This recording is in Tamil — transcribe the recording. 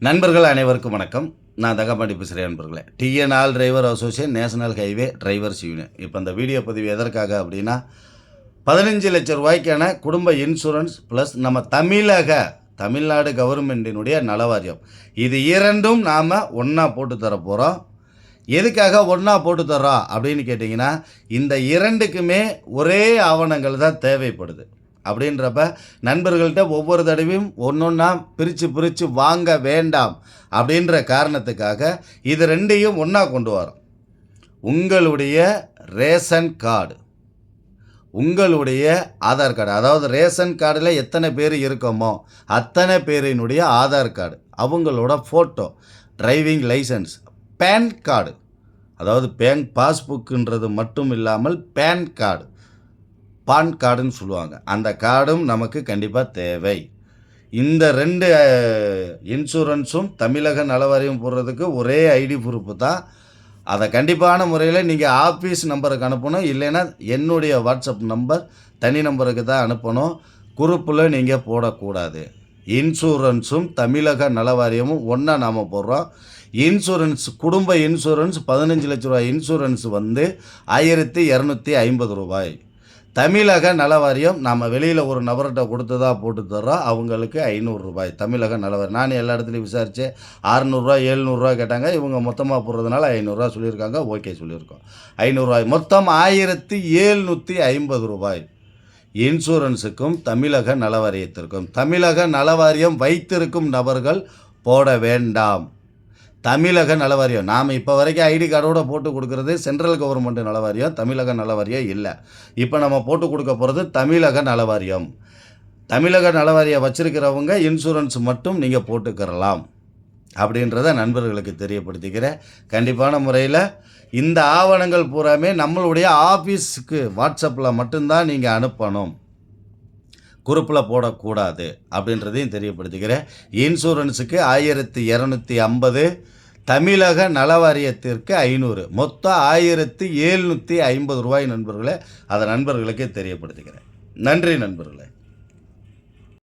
நண்பர்கள் அனைவருக்கும் வணக்கம். நான் தங்கப்பாண்டி பேசுகிறேன். நண்பர்களே, TN all driver association national highway drivers union. இப்போ இந்த வீடியோ பதிவு எதற்காக அப்படின்னா, 15 லட்சம் ரூபாய்க்கான குடும்ப இன்சூரன்ஸ் ப்ளஸ் நம்ம தமிழ்நாடு கவர்மெண்ட்டினுடைய நலவாரியம், இது இரண்டும் நாம் ஒன்றா போட்டு தர போகிறோம். எதுக்காக ஒன்றா போட்டு தர்றோம் அப்படின்னு கேட்டிங்கன்னா, இந்த இரண்டுக்குமே ஒரே ஆவணங்கள் தான் தேவைப்படுது. அப்படின்றப்ப நண்பர்கள்ட்ட ஒவ்வொரு தடவையும் ஒன்றொன்னா பிரித்து வாங்க வேண்டாம் அப்படின்ற காரணத்துக்காக இது ரெண்டையும் ஒன்றா கொண்டு வரோம். உங்களுடைய ரேஷன் கார்டு, உங்களுடைய ஆதார் கார்டு, அதாவது ரேஷன் கார்டில் எத்தனை பேர் இருக்கோமோ அத்தனை பேரினுடைய ஆதார் கார்டு, அவங்களோட photo, driving licence, PAN card, அதாவது பேங்க் பாஸ்புக்குன்றது மட்டும் இல்லாமல் பேன் கார்டுன்னு சொல்லுவாங்க, அந்த கார்டும் நமக்கு கண்டிப்பாக தேவை. இந்த ரெண்டு இன்சூரன்ஸும் தமிழக நலவாரியம் போடுறதுக்கு ஒரே ஐடி ப்ரூஃப் தான். அதை கண்டிப்பான முறையில் நீங்கள் ஆஃபீஸ் நம்பருக்கு அனுப்பணும், இல்லைன்னா என்னுடைய வாட்ஸ்அப் நம்பர் தனி நம்பருக்கு தான் அனுப்பணும். குரூப்பில் நீங்கள் போடக்கூடாது. இன்சூரன்ஸும் தமிழக நலவாரியமும் ஒன்றா நாம் போடுறோம். இன்சூரன்ஸ், குடும்ப இன்சூரன்ஸ் 15 லட்ச ரூபாய் இன்சூரன்ஸ் வந்து 1250 ரூபாய். தமிழக நலவாரியம் நாம் வெளியில் ஒரு நபர்கிட்ட கொடுத்து தான் போட்டு தர்றோம், அவங்களுக்கு 500 ரூபாய் தமிழக நலவாரியம். நான் எல்லா இடத்துலையும் விசாரித்தேன், 600 700 கேட்டாங்க. இவங்க மொத்தமாக போடுறதுனால 500 சொல்லியிருக்காங்க. ஓகே சொல்லியிருக்கோம். 500 ரூபாய் மொத்தம் 1750 ரூபாய் இன்சூரன்ஸுக்கும் தமிழக நலவாரியத்திற்கும். தமிழக நலவாரியம் வைத்திருக்கும் நபர்கள் போட வேண்டாம். தமிழக நலவாரியம், நாம் இப்போ வரைக்கும் ஐடி கார்டோடு போட்டு கொடுக்குறது சென்ட்ரல் கவர்மெண்ட் நலவாரியம், தமிழக நலவாரியம் இல்லை. இப்போ நம்ம போட்டு கொடுக்க போகிறது தமிழக நலவாரியம். தமிழக நலவாரியம் வச்சுருக்கிறவங்க இன்சூரன்ஸ் மட்டும் நீங்கள் போட்டுக்கிறலாம் அப்படின்றத நண்பர்களுக்கு தெரியப்படுத்திக்கிறேன். கண்டிப்பான முறையில் இந்த ஆவணங்கள் பூராமே நம்மளுடைய ஆஃபீஸுக்கு வாட்ஸ்அப்பில் மட்டும்தான் நீங்கள் அனுப்பணும், குரூப்பில் போடக்கூடாது அப்படின்றதையும் தெரியப்படுத்திக்கிறேன். இன்சூரன்ஸுக்கு 1250, தமிழக நலவாரியத்திற்கு 500, மொத்தம் 1750 ரூபாய் நண்பர்களே. அதை நண்பர்களுக்கு தெரியப்படுத்திக்கிறேன். நன்றி நண்பர்களே.